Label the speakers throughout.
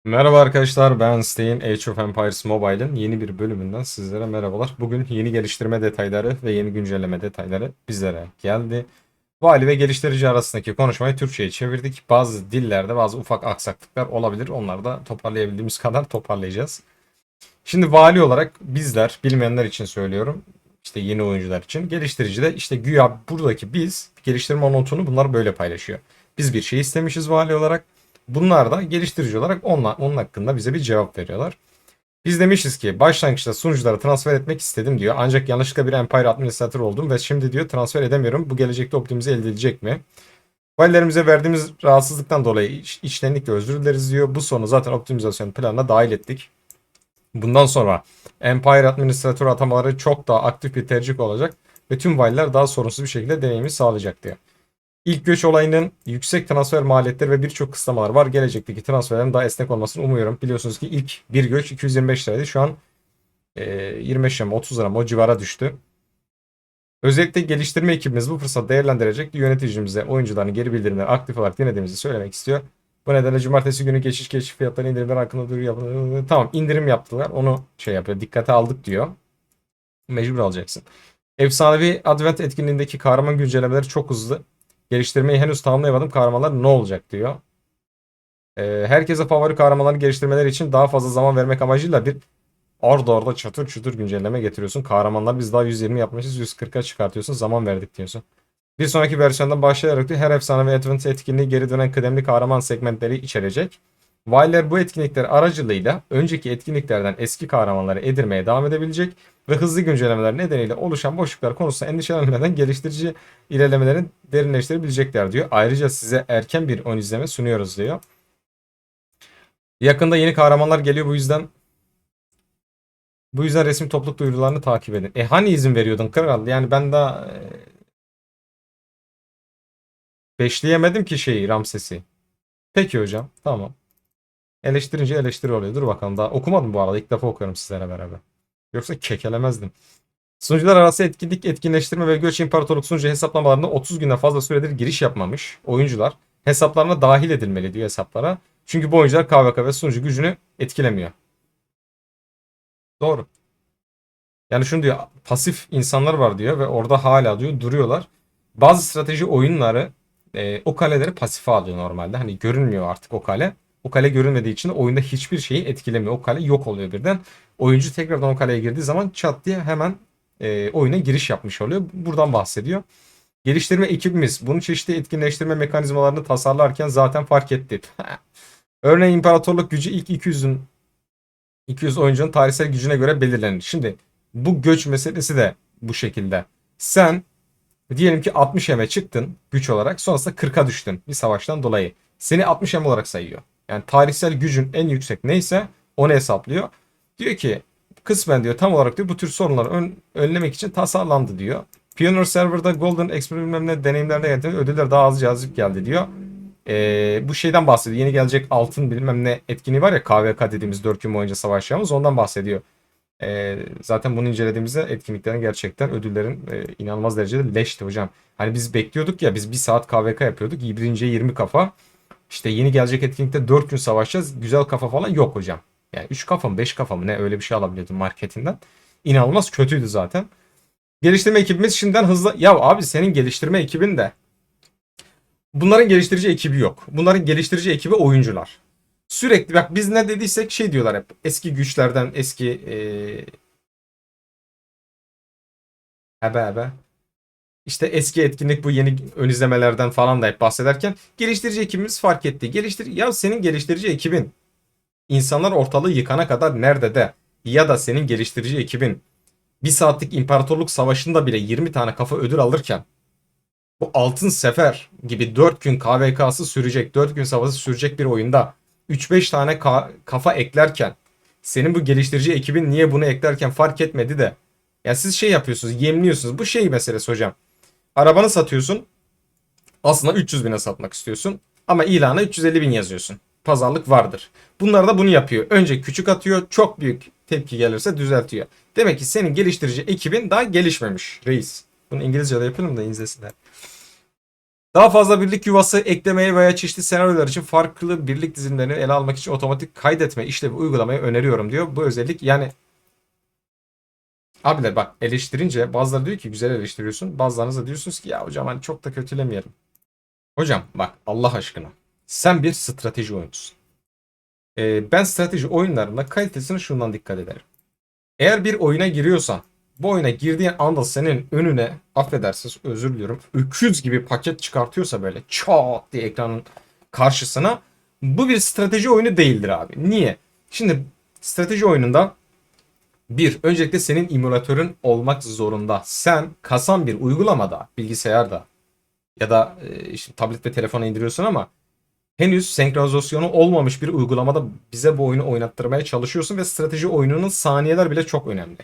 Speaker 1: Merhaba arkadaşlar, ben Stein. Age of Empires Mobile'ın yeni bir bölümünden sizlere merhabalar. Bugün yeni geliştirme detayları ve yeni güncelleme detayları bizlere geldi. Vali ve geliştirici arasındaki konuşmayı Türkçe'ye çevirdik. Bazı dillerde bazı ufak aksaklıklar olabilir. Onları da toparlayabildiğimiz kadar toparlayacağız. Şimdi vali olarak bizler, bilmeyenler için söylüyorum. İşte yeni oyuncular için. Geliştirici de işte güya buradaki biz geliştirme notunu bunlar böyle paylaşıyor. Biz bir şey istemişiz vali olarak. Bunlar da geliştirici olarak onun hakkında bize bir cevap veriyorlar. Biz demişiz ki başlangıçta sunuculara transfer etmek istedim diyor. Ancak yanlışlıkla bir Empire administratör oldum ve şimdi diyor transfer edemiyorum. Bu gelecekte optimize edilecek mi? Valilerimize verdiğimiz rahatsızlıktan dolayı içtenlikle özür dileriz diyor. Bu sorunu zaten optimizasyon planına dahil ettik. Bundan sonra Empire administratör atamaları çok daha aktif bir tercih olacak ve tüm valiler daha sorunsuz bir şekilde deneyimi sağlayacak diyor. İlk göç olayının yüksek transfer maliyetleri ve birçok kısıtlamalar var. Gelecekteki transferlerin daha esnek olmasını umuyorum. Biliyorsunuz ki ilk bir göç 225 liraydı. Şu an 25 lira mı 30 lira mı o civara düştü. Özellikle geliştirme ekibimiz bu fırsatı değerlendirecek. Yöneticimize oyuncuların geri bildirimleri aktif olarak denediğimizi söylemek istiyor. Bu nedenle cumartesi günü geçiş fiyatları indirimler hakkında duyuru yapılıyor. Tamam, indirim yaptılar. Onu şey yapıyor. Dikkate aldık diyor. Mecbur alacaksın. Efsanevi Advent etkinliğindeki kahraman güncellemeleri çok hızlı. Geliştirmeyi henüz tamamlayamadım. Kahramanlar ne olacak diyor. Herkese favori kahramanları geliştirmeleri için daha fazla zaman vermek amacıyla bir arda çatır çutur güncelleme getiriyorsun. Kahramanlar biz daha 120 yapmışız, 140'a çıkartıyorsun. Zaman verdik diyorsun. Bir sonraki versiyondan başlayarak diyor, her efsane ve Advent etkinliği geri dönen kıdemli kahraman segmentleri içerecek. Valiler bu etkinlikler aracılığıyla önceki etkinliklerden eski kahramanları edinmeye devam edebilecek ve hızlı güncellemeler nedeniyle oluşan boşluklar konusunda endişelenmeden geliştirici ilerlemelerini derinleştirebilecekler diyor. Ayrıca size erken bir ön izleme sunuyoruz diyor. Yakında yeni kahramanlar geliyor, bu yüzden resmi topluluk duyurularını takip edin. Hani izin veriyordun kral? Yani ben daha beşleyemedim ki şeyi, Ramses'i. Peki hocam, tamam. Eleştirince eleştiri oluyor. Dur bakalım, daha okumadım bu arada. İlk defa okuyorum sizlerle beraber. Yoksa kekelemezdim. Sunucular arası etkinlik, etkinleştirme ve göç imparatorluk sunucu hesaplamalarında 30 günden fazla süredir giriş yapmamış oyuncular hesaplarına dahil edilmeli diyor hesaplara. Çünkü bu oyuncular KVK ve sunucu gücünü etkilemiyor. Doğru. Yani şunu diyor, pasif insanlar var diyor ve orada hala diyor duruyorlar. Bazı strateji oyunları o kaleleri pasife alıyor normalde. Hani görünmüyor artık o kale. O kale görünmediği için de oyunda hiçbir şeyi etkilemiyor. O kale yok oluyor birden. Oyuncu tekrardan o kaleye girdiği zaman çat diye hemen oyuna giriş yapmış oluyor. Buradan bahsediyor. Geliştirme ekibimiz bunu çeşitli etkinleştirme mekanizmalarını tasarlarken zaten fark etti. Örneğin imparatorluk gücü ilk 200 oyuncunun tarihsel gücüne göre belirlenir. Şimdi bu göç meselesi de bu şekilde. Sen diyelim ki 60 eme çıktın güç olarak, sonrasında 40'a düştün bir savaştan dolayı. Seni 60 em olarak sayıyor. Yani tarihsel gücün en yüksek neyse onu hesaplıyor. Diyor ki kısmen diyor tam olarak diyor bu tür sorunları önlemek için tasarlandı diyor. Pioneer Server'da Golden Expert bilmem ne deneyimlerine geldi. Ödüller daha az cazip geldi diyor. Bu şeyden bahsediyor. Yeni gelecek altın bilmem ne etkinliği var ya, KVK dediğimiz 4 gün boyunca savaşacağımız, ondan bahsediyor. Zaten bunu incelediğimizde etkinliklerin gerçekten ödüllerin inanılmaz derecede leşti hocam. Hani biz bekliyorduk ya, biz bir saat KVK yapıyorduk. Birinciye 20 kafa. İşte yeni gelecek etkinlikte 4 gün savaşacağız. Güzel kafa falan yok hocam. Yani 3 kafa mı 5 kafa mı ne, öyle bir şey alabiliyordum marketinden. İnanılmaz kötüydü zaten. Geliştirme ekibimiz şimdiden hızlı. Ya abi, senin geliştirme ekibin de. Bunların geliştirici ekibi yok. Bunların geliştirici ekibi oyuncular. Sürekli bak, biz ne dediysek şey diyorlar hep. Eski güçlerden, eski ebe ebe. İşte eski etkinlik, bu yeni ön izlemelerden falan da hep bahsederken geliştirici ekibimiz fark etti. Ya senin geliştirici ekibin insanlar ortalığı yıkana kadar nerede de, ya da senin geliştirici ekibin bir saatlik imparatorluk savaşında bile 20 tane kafa ödül alırken bu Altın Sefer gibi 4 gün KVK'sı sürecek, 4 gün savaşı sürecek bir oyunda 3-5 tane kafa eklerken, senin bu geliştirici ekibin niye bunu eklerken fark etmedi de, ya siz şey yapıyorsunuz, yemliyorsunuz. Bu şey meselesi hocam. Arabanı satıyorsun. Aslında 300 bine satmak istiyorsun. Ama ilana 350 bin yazıyorsun. Pazarlık vardır. Bunlar da bunu yapıyor. Önce küçük atıyor. Çok büyük tepki gelirse düzeltiyor. Demek ki senin geliştirici ekibin daha gelişmemiş reis. Bunu İngilizce'de yapalım da izlesinler. Daha fazla birlik yuvası eklemeye veya çeşitli senaryolar için farklı birlik dizilimlerini ele almak için otomatik kaydetme işlevi uygulamayı öneriyorum diyor. Bu özellik yani abiler bak eleştirince bazıları diyor ki güzel eleştiriyorsun. Bazılarınız da diyorsunuz ki ya hocam hani çok da kötülemeyelim. Hocam bak Allah aşkına sen bir strateji oyuncusun. Ben strateji oyunlarında kalitesine şundan dikkat ederim. Eğer bir oyuna giriyorsan bu oyuna girdiğin anda senin önüne affedersiniz özür diliyorum öküz gibi paket çıkartıyorsa böyle çat diye ekranın karşısına bu bir strateji oyunu değildir abi. Niye? Şimdi strateji oyununda bir öncelikle senin emülatörün olmak zorunda. Sen kasan bir uygulamada bilgisayarda ya da işte tablet ve telefona indiriyorsun ama henüz senkronizasyonu olmamış bir uygulamada bize bu oyunu oynattırmaya çalışıyorsun ve strateji oyununun saniyeler bile çok önemli.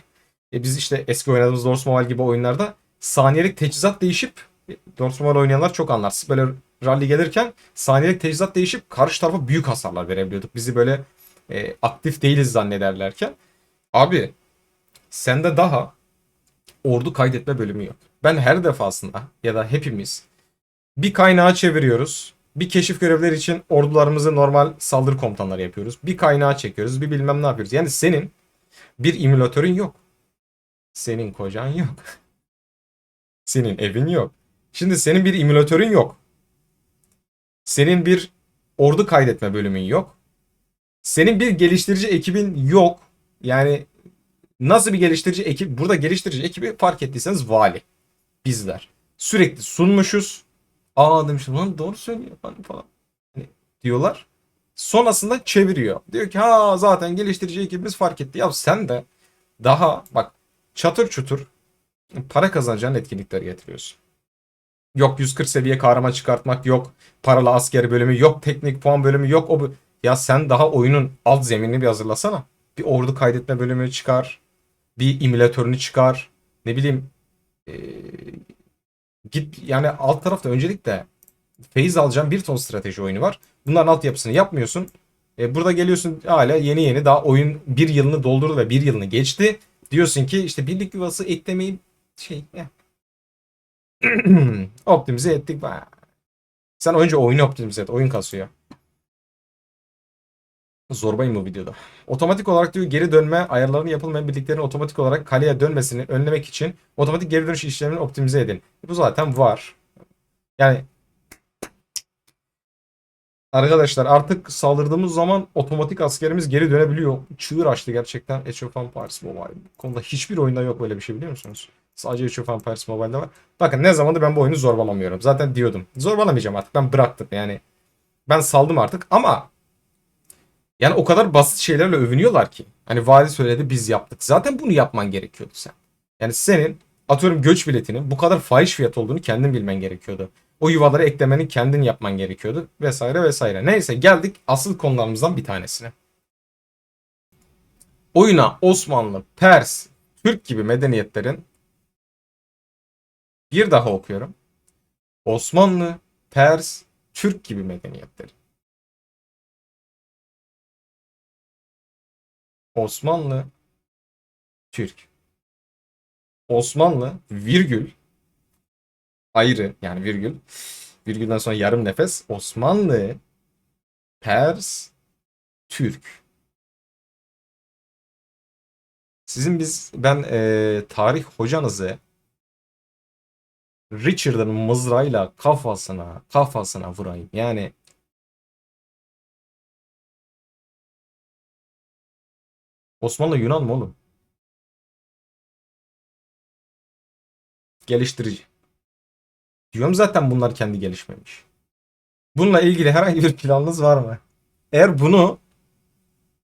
Speaker 1: Biz işte eski oynadığımız Dors Mobile gibi oyunlarda saniyelik teçhizat değişip Dors Mobile oynayanlar çok anlar. Böyle rally gelirken saniyelik teçhizat değişip karşı tarafa büyük hasarlar verebiliyorduk. Bizi böyle aktif değiliz zannederlerken. Abi sende daha ordu kaydetme bölümü yok. Ben her defasında ya da hepimiz bir kaynağı çeviriyoruz. Bir keşif görevleri için ordularımızı normal saldırı komutanları yapıyoruz. Bir kaynağı çekiyoruz. Bir bilmem ne yapıyoruz. Yani senin bir emülatörün yok. Senin kocan yok. Senin evin yok. Şimdi senin bir emülatörün yok. Senin bir ordu kaydetme bölümün yok. Senin bir geliştirici ekibin yok. Yani nasıl bir geliştirici ekip? Burada geliştirici ekibi fark ettiyseniz vali. Bizler. Sürekli sunmuşuz. Aa demiştim lan doğru söylüyor falan. Hani diyorlar. Sonrasında çeviriyor. Diyor ki ha zaten geliştirici ekibimiz fark etti. Ya sen de daha bak çatır çutur para kazanacağın etkinlikleri getiriyorsun. Yok 140 seviye kahraman çıkartmak, yok paralı asker bölümü, yok teknik puan bölümü, yok o ya sen daha oyunun alt zeminini bir hazırlasana. Bir ordu kaydetme bölümü çıkar. Bir emülatörünü çıkar. Ne bileyim ee, git yani alt tarafta öncelikle feyiz alacağın bir ton strateji oyunu var. Bunların altyapısını yapmıyorsun. Burada geliyorsun hala yeni daha oyun bir yılını doldurdu ve bir yılını geçti. Diyorsun ki işte birlik yuvası eklemeyi optimize ettik. Sen önce oyunu optimize et. Oyun kasıyor. Zorbayım bu videoda. Otomatik olarak diyor geri dönme ayarlarının yapılmayan birliklerin otomatik olarak kaleye dönmesini önlemek için otomatik geri dönüş işlemini optimize edin. Bu zaten var. Yani arkadaşlar artık saldırdığımız zaman otomatik askerimiz geri dönebiliyor. Çığır açtı gerçekten Age of Empires Mobile. Bu konuda hiçbir oyunda yok böyle bir şey biliyor musunuz? Sadece Age of Empires Mobile'de var. Bakın ne zamandır ben bu oyunu zorbalamıyorum. Zaten diyordum. Zorbalamayacağım artık. Ben bıraktım yani. Ben saldım artık ama yani o kadar basit şeylerle övünüyorlar ki. Hani vali söyledi biz yaptık. Zaten bunu yapman gerekiyordu sen. Yani senin atıyorum göç biletinin bu kadar fahiş fiyat olduğunu kendin bilmen gerekiyordu. O yuvaları eklemenin kendin yapman gerekiyordu vesaire vesaire. Neyse geldik asıl konularımızdan bir tanesine. Oyuna Osmanlı, Pers, Türk gibi medeniyetlerin bir daha okuyorum. Osmanlı, Pers, Türk gibi medeniyetlerin. Osmanlı, Türk. Osmanlı, virgül, ayrı yani virgül. Virgülden sonra yarım nefes. Osmanlı, Pers, Türk. Ben tarih hocanızı Richard'ın mızrağıyla kafasına vurayım. Yani Osmanlı Yunan mı oğlum? Geliştirici. Diyorum zaten bunlar kendi gelişmemiş. Bununla ilgili herhangi bir planınız var mı? Eğer bunu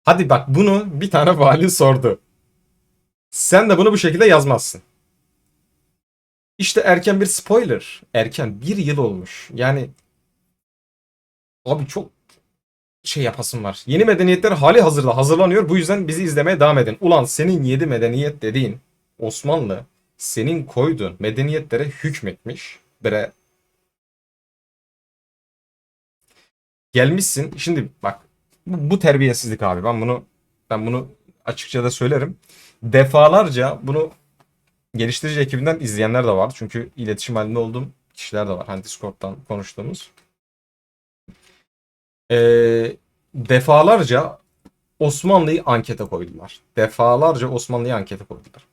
Speaker 1: hadi bak bunu bir tane vali sordu. Sen de bunu bu şekilde yazmazsın. İşte erken bir spoiler. Erken bir yıl olmuş. Yani abi çok şey yapasım var. Yeni medeniyetler hali hazırda hazırlanıyor. Bu yüzden bizi izlemeye devam edin. Ulan senin 7 medeniyet dediğin Osmanlı senin koyduğun medeniyetlere hükmetmiş. Bre gelmişsin. Şimdi bak bu terbiyesizlik abi. Ben bunu açıkça da söylerim. Defalarca bunu geliştirici ekibinden izleyenler de var. Çünkü iletişim halinde olduğum kişiler de var. Hani Discord'dan konuştuğumuz. Defalarca Osmanlı'yı ankete koydular. Defalarca Osmanlı'yı ankete koydular.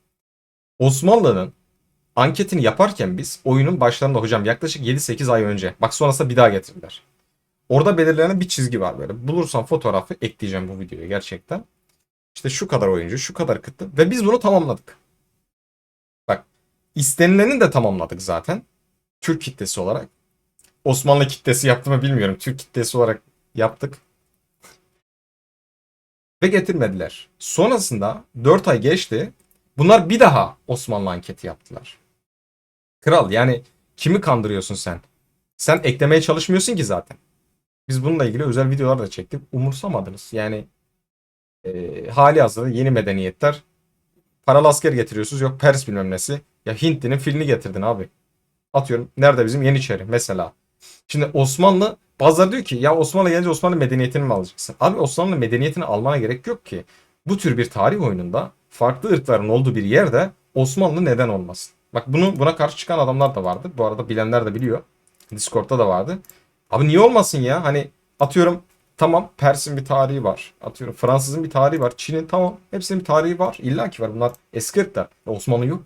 Speaker 1: Osmanlı'nın anketini yaparken biz oyunun başlarında hocam yaklaşık 7-8 ay önce. Bak sonrasında bir daha getirdiler. Orada belirlenen bir çizgi var böyle. Bulursam fotoğrafı ekleyeceğim bu videoya gerçekten. İşte şu kadar oyuncu, şu kadar kıtlı. Ve biz bunu tamamladık. Bak istenileni de tamamladık zaten. Türk kitlesi olarak. Osmanlı kitlesi yaptı mı bilmiyorum. Türk kitlesi olarak yaptık. Ve getirmediler. Sonrasında 4 ay geçti. Bunlar bir daha Osmanlı anketi yaptılar. Kral yani kimi kandırıyorsun sen? Sen eklemeye çalışmıyorsun ki zaten. Biz bununla ilgili özel videolar da çektik. Umursamadınız. Yani hali hazırda yeni medeniyetler. Paralı asker getiriyorsunuz. Yok Pers bilmem nesi. Ya Hintli'nin filini getirdin abi. Atıyorum. Nerede bizim Yeniçeri mesela. Şimdi Osmanlı bazıları diyor ki ya Osmanlı gelince Osmanlı medeniyetini mi alacaksın? Abi Osmanlı medeniyetini almana gerek yok ki. Bu tür bir tarih oyununda farklı ırkların olduğu bir yerde Osmanlı neden olmasın? Bak buna karşı çıkan adamlar da vardı. Bu arada bilenler de biliyor. Discord'da da vardı. Abi niye olmasın ya? Hani atıyorum tamam Pers'in bir tarihi var. Atıyorum Fransız'ın bir tarihi var. Çin'in tamam hepsinin bir tarihi var. İlla ki var. Bunlar eski ırklar. Osmanlı yok.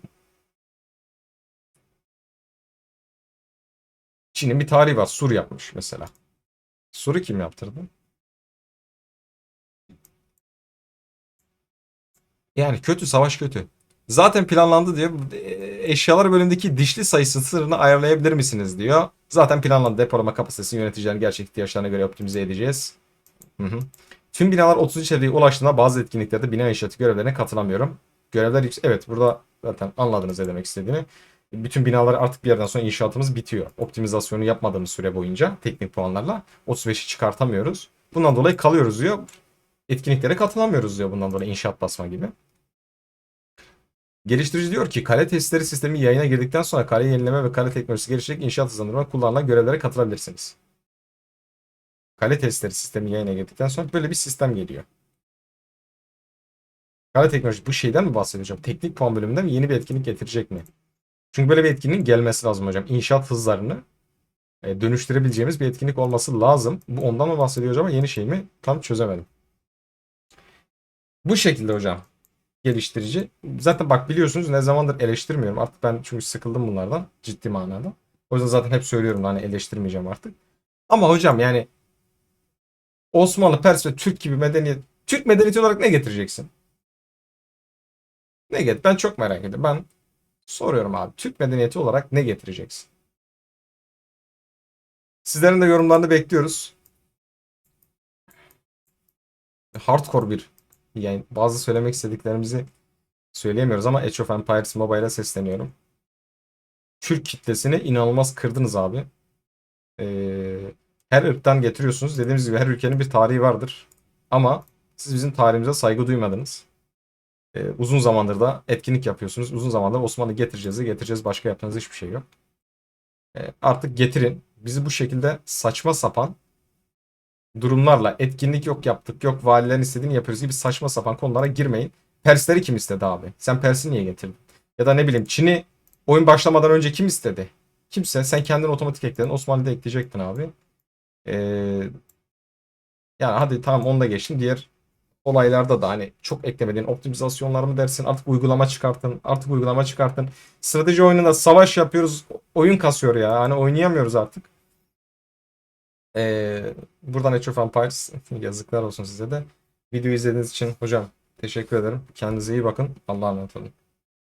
Speaker 1: Çin'in bir tarihi var. Sur yapmış mesela. Sur'u kim yaptırdı? Yani kötü savaş kötü. Zaten planlandı diyor. Eşyalar bölümündeki dişli sayısı sınırını ayarlayabilir misiniz diyor. Zaten planlandı. Depolama kapasitesini yöneticilerin gerçek ihtiyaçlarına göre optimize edeceğiz. Hı hı. Tüm binalar 30 içeriğe ulaştığında bazı etkinliklerde bina inşaatı görevlerine katılamıyorum. Görevler evet burada zaten anladınız ne demek istediğini. Bütün binalar artık bir yerden sonra inşaatımız bitiyor. Optimizasyonu yapmadığımız süre boyunca teknik puanlarla 35'i çıkartamıyoruz. Bundan dolayı kalıyoruz diyor. Etkinliklere katılamıyoruz diyor bundan dolayı inşaat basma gibi. Geliştirici diyor ki kale testleri sistemi yayına girdikten sonra kale yenileme ve kale teknolojisi geliştirerek inşaat hızlandırma kullanılan görevlere katılabilirsiniz. Kale testleri sistemi yayına girdikten sonra böyle bir sistem geliyor. Kale teknolojisi bu şeyden mi bahsediyor hocam? Teknik puan bölümünden mi yeni bir etkinlik getirecek mi? Çünkü böyle bir etkinliğin gelmesi lazım hocam. İnşaat hızlarını dönüştürebileceğimiz bir etkinlik olması lazım. Bu ondan mı bahsediyor hocam? Yeni şey mi? Tam çözemedim. Bu şekilde hocam. Geliştirici. Zaten bak biliyorsunuz ne zamandır eleştirmiyorum. Artık ben çünkü sıkıldım bunlardan. Ciddi manada. O yüzden zaten hep söylüyorum hani eleştirmeyeceğim artık. Ama hocam yani Osmanlı, Pers ve Türk gibi medeniyet. Türk medeniyeti olarak ne getireceksin? Ne get? Ben çok merak ediyorum. Ben soruyorum abi. Türk medeniyeti olarak ne getireceksin? Sizlerin de yorumlarını bekliyoruz. Hardcore bir yani bazı söylemek istediklerimizi söyleyemiyoruz ama Age of Empires Mobile'a sesleniyorum. Türk kitlesini inanılmaz kırdınız abi. Her ırktan getiriyorsunuz. Dediğimiz gibi her ülkenin bir tarihi vardır. Ama siz bizim tarihimize saygı duymadınız. Uzun zamandır da etkinlik yapıyorsunuz. Uzun zamandır Osmanlı getireceğiz de getireceğiz. Başka yaptığınız hiçbir şey yok. Artık getirin. Bizi bu şekilde saçma sapan durumlarla etkinlik yok yaptık. Yok valilerin istediğini yapıyoruz gibi saçma sapan konulara girmeyin. Persleri kim istedi abi? Sen Pers'i niye getirdin? Ya da ne bileyim Çin'i oyun başlamadan önce kim istedi? Kimse. Sen kendin otomatik ekledin. Osmanlı'da ekleyecektin abi. Ee, Yani hadi tamam onu da geçtim. Diğer olaylarda da hani çok eklemediğin optimizasyonlar mı dersin? Artık uygulama çıkartın. Artık uygulama çıkartın. Strateji oyununda savaş yapıyoruz. Oyun kasıyor ya. Hani oynayamıyoruz artık. Buradan Age of Empires yazıklar olsun size de. Videoyu izlediğiniz için hocam teşekkür ederim. Kendinize iyi bakın. Allah'a emanet olun.